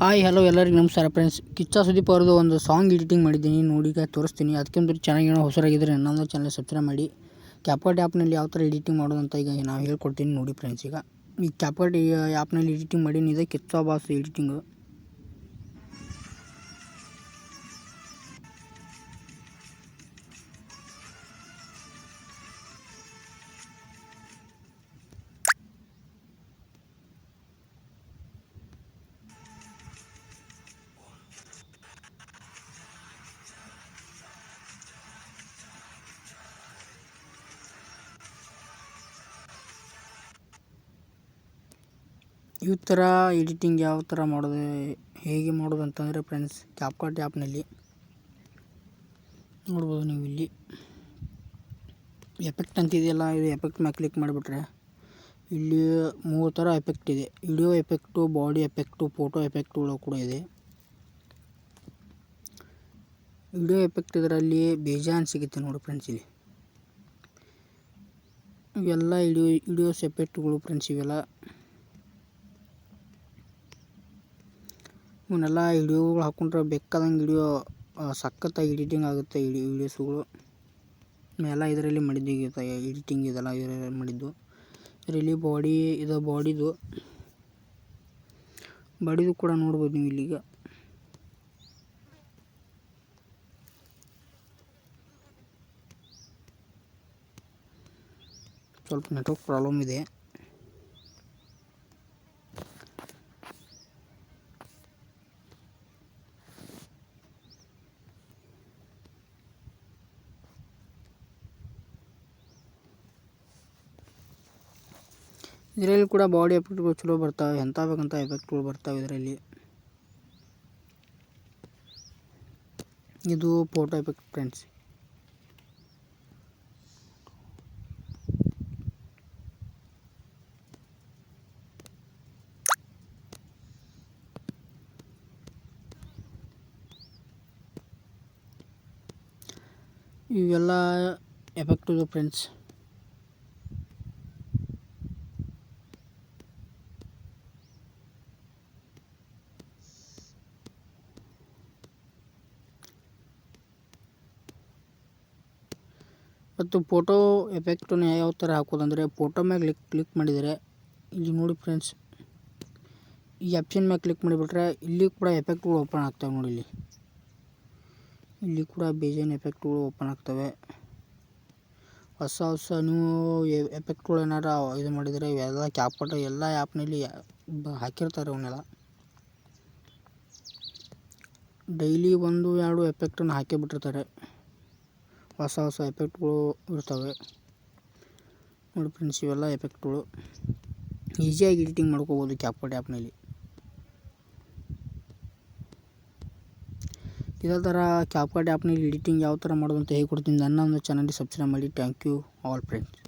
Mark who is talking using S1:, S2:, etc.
S1: Hi hello ಎಲ್ಲರಿಗೂ ನಮಸ್ಕಾರ friends. Kichcha Sudeep ಅವ್ರದ್ದು ಒಂದು ಸಾಂಗ್ ಎಡಿಟಿಂಗ್ ಮಾಡಿದ್ದೀನಿ, ನೋಡಿ ಈಗ ತೋರಿಸ್ತೀನಿ. ಅದಕ್ಕಿಂತ ಚೆನ್ನಾಗಿ ಏನೋ ಹೊಸರಾಗಿದ್ದರೆ ನನ್ನೊಂದು ಚಾನಲ್ ಸಬ್ಸ್ಕ್ರೈಬ್ ಮಾಡಿ. ಕ್ಯಾಪ್ಕಟ್ ಆ್ಯಪ್ನಲ್ಲಿ ಯಾವ ಥರ ಎಡಿಟಿಂಗ್ ಮಾಡೋದು ಅಂತ ಈಗ ನಾವು ಹೇಳ್ಕೊಡ್ತೀನಿ ನೋಡಿ ಫ್ರೆಂಡ್ಸ್. ಈಗ ಈ ಕ್ಯಾಪ್ಕಟ್ ಆ್ಯಪ್ನಲ್ಲಿ ಎಡಿಟಿಂಗ್ ಮಾಡೀನಿ, ಇದೆ ಕಿಚ್ಚ ಬಾಸ್ ಎಡಿಟಿಂಗು. ಈ ಥರ ಎಡಿಟಿಂಗ್ ಯಾವ ಥರ ಮಾಡೋದು, ಹೇಗೆ ಮಾಡೋದು ಅಂತಂದರೆ ಫ್ರೆಂಡ್ಸ್, ಕ್ಯಾಪ್ಕಟ್ ಆ್ಯಪ್ನಲ್ಲಿ ನೋಡ್ಬೋದು ನೀವು. ಇಲ್ಲಿ ಎಫೆಕ್ಟ್ ಅಂತಿದೆಯಲ್ಲ, ಇದು ಎಫೆಕ್ಟ್ ಮೇಲೆ ಕ್ಲಿಕ್ ಮಾಡಿಬಿಟ್ರೆ ಇಲ್ಲಿ 3 ಥರ ಎಫೆಕ್ಟ್ ಇದೆ. Video effect, body effect, photo ಎಫೆಕ್ಟುಗಳು ಕೂಡ ಇದೆ. ವಿಡಿಯೋ ಎಫೆಕ್ಟ್ ಇದರಲ್ಲಿ ಬೇಜಾನ್ ಸಿಗುತ್ತೆ ನೋಡಿ ಫ್ರೆಂಡ್ಸ್. ಇಲ್ಲಿ ಇವೆಲ್ಲ ವಿಡಿಯೋಸ್ ಎಫೆಕ್ಟ್ಗಳು ಫ್ರೆಂಡ್ಸ್. ಇವನ್ನೆಲ್ಲ ವಿಡಿಯೋಗಳು ಹಾಕ್ಕೊಂಡ್ರೆ ಬೇಕಾದಂಗೆ ವಿಡಿಯೋ ಸಖತ್ತಾಗಿ ಎಡಿಟಿಂಗ್ ಆಗುತ್ತೆ. ವಿಡಿಯೋಸ್ಗಳು ಎಲ್ಲ ಇದರಲ್ಲಿ ಮಾಡಿದ್ದು, ಎಡಿಟಿಂಗ್ ಇದೆಲ್ಲ ಇದರಲ್ಲಿ ಮಾಡಿದ್ದು. ಇದರಲ್ಲಿ ಬಾಡಿದು ಕೂಡ ನೋಡ್ಬೋದು ನೀವು. ಇಲ್ಲಿಗ ಸ್ವಲ್ಪ ನೆಟ್ವರ್ಕ್ ಪ್ರಾಬ್ಲಮ್ ಇದೆ. ಇದರಲ್ಲಿ ಕೂಡ ಬಾಡಿ ಎಫೆಕ್ಟ್ಗಳು ಚಲೋ ಬರ್ತಾವೆ, ಎಂಥ ಬೇಕಂತ ಎಫೆಕ್ಟ್ಗಳು ಬರ್ತಾವೆ ಇದರಲ್ಲಿ. ಇದು ಫೋಟೋ ಎಫೆಕ್ಟ್ ಫ್ರೆಂಡ್ಸ್. ಇವೆಲ್ಲ ಎಫೆಕ್ಟ್ ಇದು ಫ್ರೆಂಡ್ಸ್. ಮತ್ತು ಫೋಟೋ ಎಫೆಕ್ಟನ್ನು ಯಾವ ಥರ ಹಾಕೋದಂದರೆ, ಫೋಟೋ ಮ್ಯಾಗೆ ಕ್ಲಿಕ್ ಮಾಡಿದರೆ ಇಲ್ಲಿ ನೋಡಿ ಫ್ರೆಂಡ್ಸ್, ಈ ಆಪ್ಷನ್ ಮ್ಯಾಗೆ ಕ್ಲಿಕ್ ಮಾಡಿಬಿಟ್ರೆ ಇಲ್ಲಿ ಕೂಡ ಎಫೆಕ್ಟ್ಗಳು ಓಪನ್ ಆಗ್ತವೆ ನೋಡಿ. ಇಲ್ಲಿ ಕೂಡ ಬೇಜಾನ್ ಎಫೆಕ್ಟ್ಗಳು ಓಪನ್ ಆಗ್ತವೆ. ಹೊಸ ನೀವು ಎಫೆಕ್ಟ್ಗಳು ಏನಾರ ಇದು ಮಾಡಿದರೆ ಇವೆಲ್ಲ ಕ್ಯಾಪ್ಕಟ್ ಎಲ್ಲ ಆ್ಯಪ್ನಲ್ಲಿ ಹಾಕಿರ್ತಾರೆ. ಅವನ್ನೆಲ್ಲ ಡೈಲಿ 1-2 ಎಫೆಕ್ಟನ್ನು ಹಾಕಿ ಬಿಟ್ಟಿರ್ತಾರೆ. ಹೊಸ ಎಫೆಕ್ಟ್ಗಳು ಇರ್ತವೆ ನೋಡಿ ಫ್ರೆಂಡ್ಸ್. ಇವೆಲ್ಲ ಎಫೆಕ್ಟ್ಗಳು ಈಸಿಯಾಗಿ ಎಡಿಟಿಂಗ್ ಮಾಡ್ಕೋಬೋದು ಕ್ಯಾಪ್ಕಟ್ ಆ್ಯಪ್ನಲ್ಲಿ. ಇದೇ ಥರ ಕ್ಯಾಪ್ಕಟ್ ಆ್ಯಪ್ನಲ್ಲಿ ಎಡಿಟಿಂಗ್ ಯಾವ ಥರ ಮಾಡೋದು ಅಂತ ಹೇಳ್ಕೊಡ್ತೀನಿ. ನನ್ನ ಒಂದು ಚಾನಲ್ಗೆ ಸಬ್ಸ್ಕ್ರೈಬ್ ಮಾಡಿ. Thank you all friends.